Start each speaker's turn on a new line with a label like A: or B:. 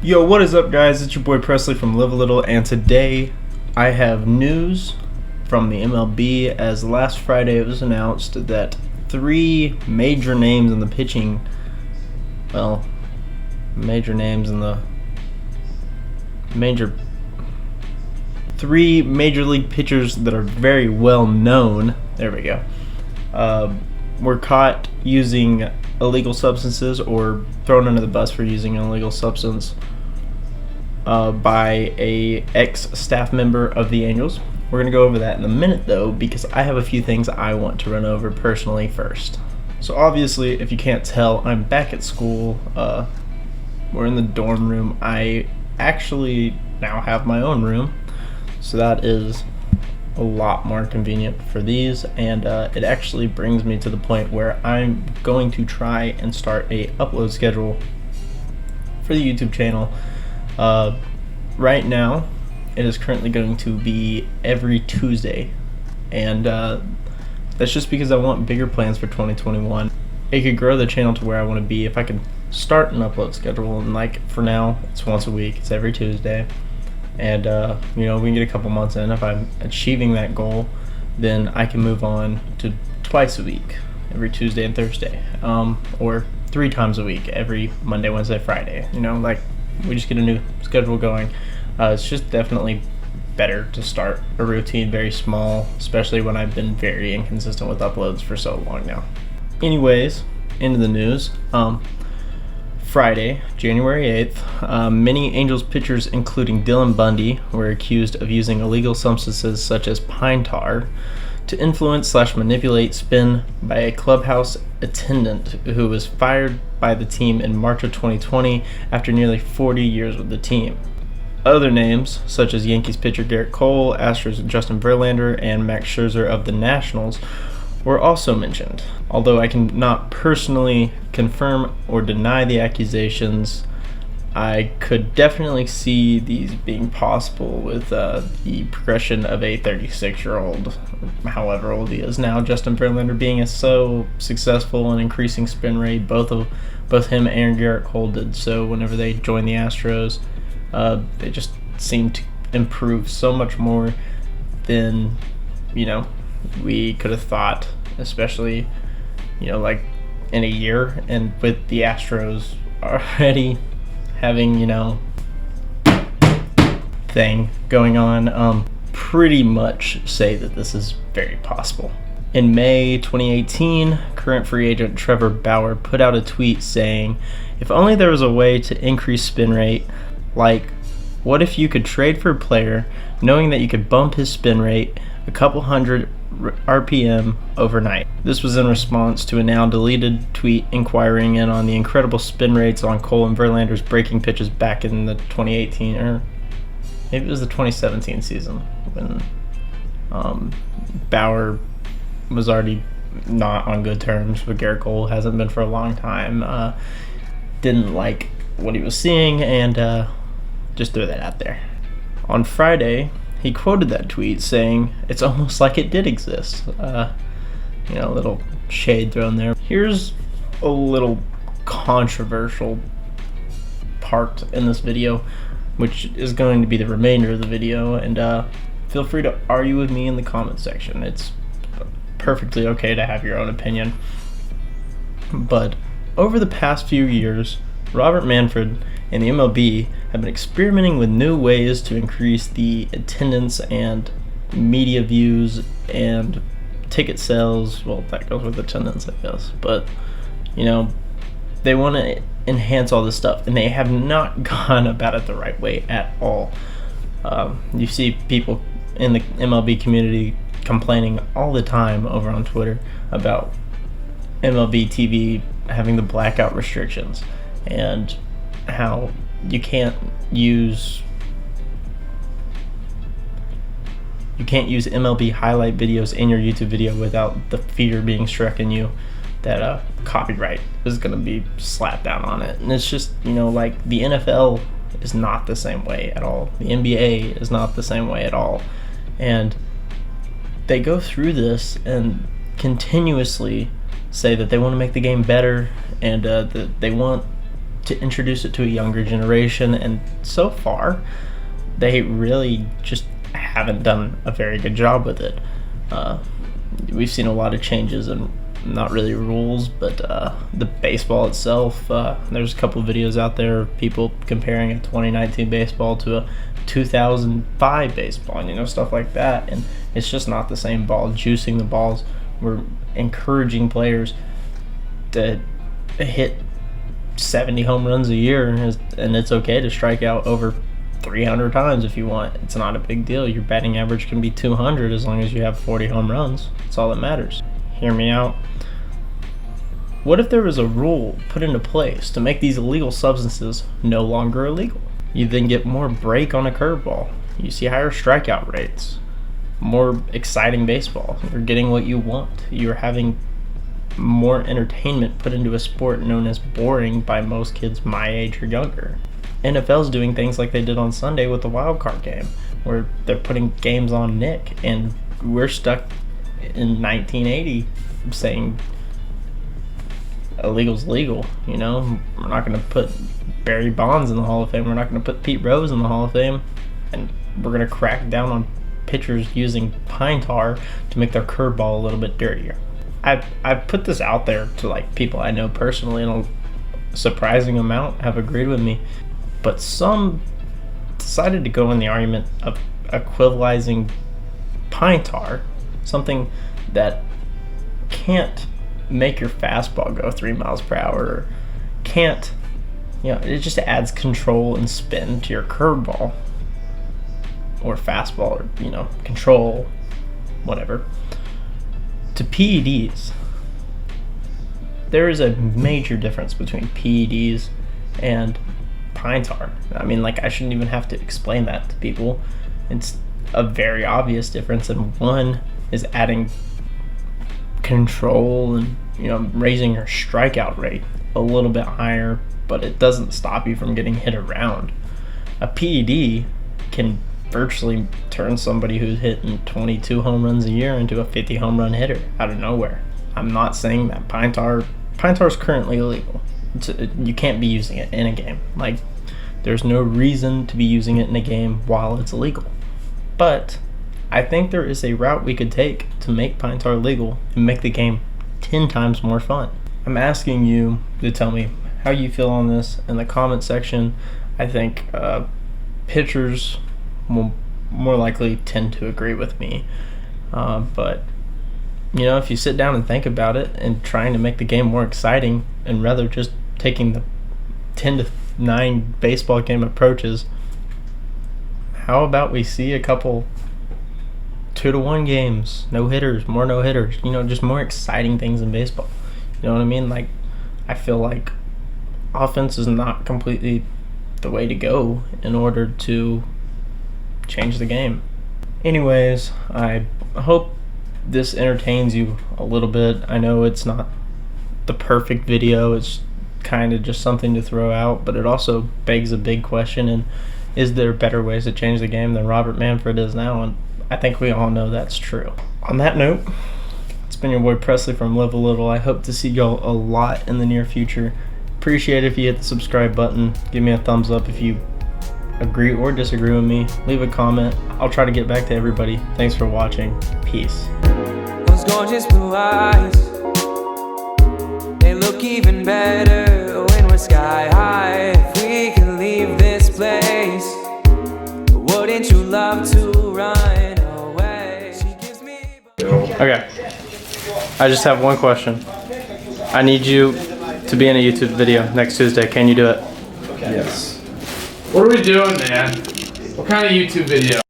A: Yo, what is up, guys? It's your boy Presley from Live a Little, and today I have news from the MLB. As last Friday it was announced that three major names in the pitching, three major league pitchers that are very well known, were caught using illegal substances or thrown under the bus for using an illegal substance by a ex-staff member of the Angels. We're going to go over that in a minute, though, because I have a few things I want to run over personally first. So obviously, if you can't tell, I'm back at school. We're in the dorm room. I actually now have my own room, so that is a lot more convenient for these, and it actually brings me to the point where I'm going to try and start a upload schedule for the YouTube channel. Right now it is currently going to be every Tuesday, and that's just because I want bigger plans for 2021. It could grow the channel to where I want to be if I can start an upload schedule, and like for now it's once a week, it's every Tuesday. And we can get a couple months in. If I'm achieving that goal, then I can move on to twice a week, every Tuesday and Thursday, or 3 times a week, every Monday, Wednesday, Friday. We just get a new schedule going. It's just definitely better to start a routine very small, especially when I've been very inconsistent with uploads for so long now. Anyways, into the news. Friday, January 8th, many Angels pitchers, including Dylan Bundy, were accused of using illegal substances such as pine tar to influence/manipulate spin by a clubhouse attendant who was fired by the team in March of 2020 after nearly 40 years with the team. Other names, such as Yankees pitcher Gerrit Cole, Astros Justin Verlander, and Max Scherzer of the Nationals, were also mentioned. Although I cannot personally confirm or deny the accusations, I could definitely see these being possible with the progression of a 36-year-old, however old he is now, Justin Verlander, being so successful and increasing spin rate. Both him and Gerrit Cole did so whenever they joined the Astros. They just seemed to improve so much more than we could have thought, especially like in a year, and with the Astros already having thing going on, pretty much say that this is very possible. In May 2018, current free agent Trevor Bauer put out a tweet saying, "If only there was a way to increase spin rate, like what if you could trade for a player knowing that you could bump his spin rate a couple hundred RPM overnight." This was in response to a now deleted tweet inquiring in on the incredible spin rates on Cole and Verlander's breaking pitches back in the 2018, or maybe it was the 2017 season, when Bauer was already not on good terms with Gerrit Cole, hasn't been for a long time, didn't like what he was seeing, and just threw that out there. On Friday, he quoted that tweet saying, "It's almost like it did exist." A little shade thrown there. Here's a little controversial part in this video, which is going to be the remainder of the video, and feel free to argue with me in the comment section. It's perfectly okay to have your own opinion. But over the past few years, Robert Manfred and the MLB have been experimenting with new ways to increase the attendance and media views and ticket sales. Well, that goes with attendance, I guess. But, they want to enhance all this stuff, and they have not gone about it the right way at all. You see people in the MLB community complaining all the time over on Twitter about MLB TV having the blackout restrictions, and how you can't use MLB highlight videos in your YouTube video without the fear being struck in you that copyright is going to be slapped down on it. And it's just, like, the NFL is not the same way at all. The NBA is not the same way at all. And they go through this and continuously say that they want to make the game better, and that they want to introduce it to a younger generation, and so far they really just haven't done a very good job with it. We've seen a lot of changes and not really rules, but the baseball itself, there's a couple of videos out there of people comparing a 2019 baseball to a 2005 baseball, and stuff like that, and it's just not the same ball. Juicing the balls, we're encouraging players to hit 70 home runs a year, and it's okay to strike out over 300 times if you want. It's not a big deal. Your batting average can be 200 as long as you have 40 home runs. That's all that matters. Hear me out. What if there was a rule put into place to make these illegal substances no longer illegal? You then get more break on a curveball. You see higher strikeout rates, more exciting baseball. You're getting what you want. You're having more entertainment put into a sport known as boring by most kids my age or younger. NFL's doing things like they did on Sunday with the wild card game, where they're putting games on Nick, and we're stuck in 1980 saying illegal's legal. We're not going to put Barry Bonds in the Hall of Fame. We're not going to put Pete Rose in the Hall of Fame, and we're going to crack down on pitchers using pine tar to make their curveball a little bit dirtier. I've put this out there to people I know personally, and a surprising amount have agreed with me. But some decided to go in the argument of equivalizing pine tar, something that can't make your fastball go 3 miles per hour, or can't, it just adds control and spin to your curveball or fastball, or, control, whatever, to PEDs. There is a major difference between PEDs and pine tar. I shouldn't even have to explain that to people. It's a very obvious difference, and one is adding control and raising your strikeout rate a little bit higher, but it doesn't stop you from getting hit around. A PED can virtually turn somebody who's hitting 22 home runs a year into a 50 home run hitter out of nowhere. I'm not saying that pine tar is currently illegal. You can't be using it in a game. There's no reason to be using it in a game while it's illegal. But I think there is a route we could take to make pine tar legal and make the game 10 times more fun. I'm asking you to tell me how you feel on this in the comment section. I think pitchers will more likely tend to agree with me. But if you sit down and think about it and trying to make the game more exciting, and rather just taking the 10-9 baseball game approaches, how about we see a couple 2-1 games, no hitters, more no hitters, just more exciting things in baseball. You know what I mean? I feel like offense is not completely the way to go in order to change the game. Anyways, I hope this entertains you a little bit. I know it's not the perfect video. It's kind of just something to throw out, but it also begs a big question, and is there better ways to change the game than Robert Manfred is now? And I think we all know that's true. On that note, it's been your boy Presley from Live a Little. I hope to see y'all a lot in the near future. Appreciate it if you hit the subscribe button. Give me a thumbs up if you agree or disagree with me. Leave a comment. I'll try to get back to everybody. Thanks for watching. Peace.
B: Those gorgeous blue eyes, they look even better when we're sky high. If we can leave this place, wouldn't you love to run away? She gives me...
A: Okay. I just have one question. I need you to be in a YouTube video next Tuesday. Can you do it?
C: Yes. What are we doing, man? What kind of YouTube video?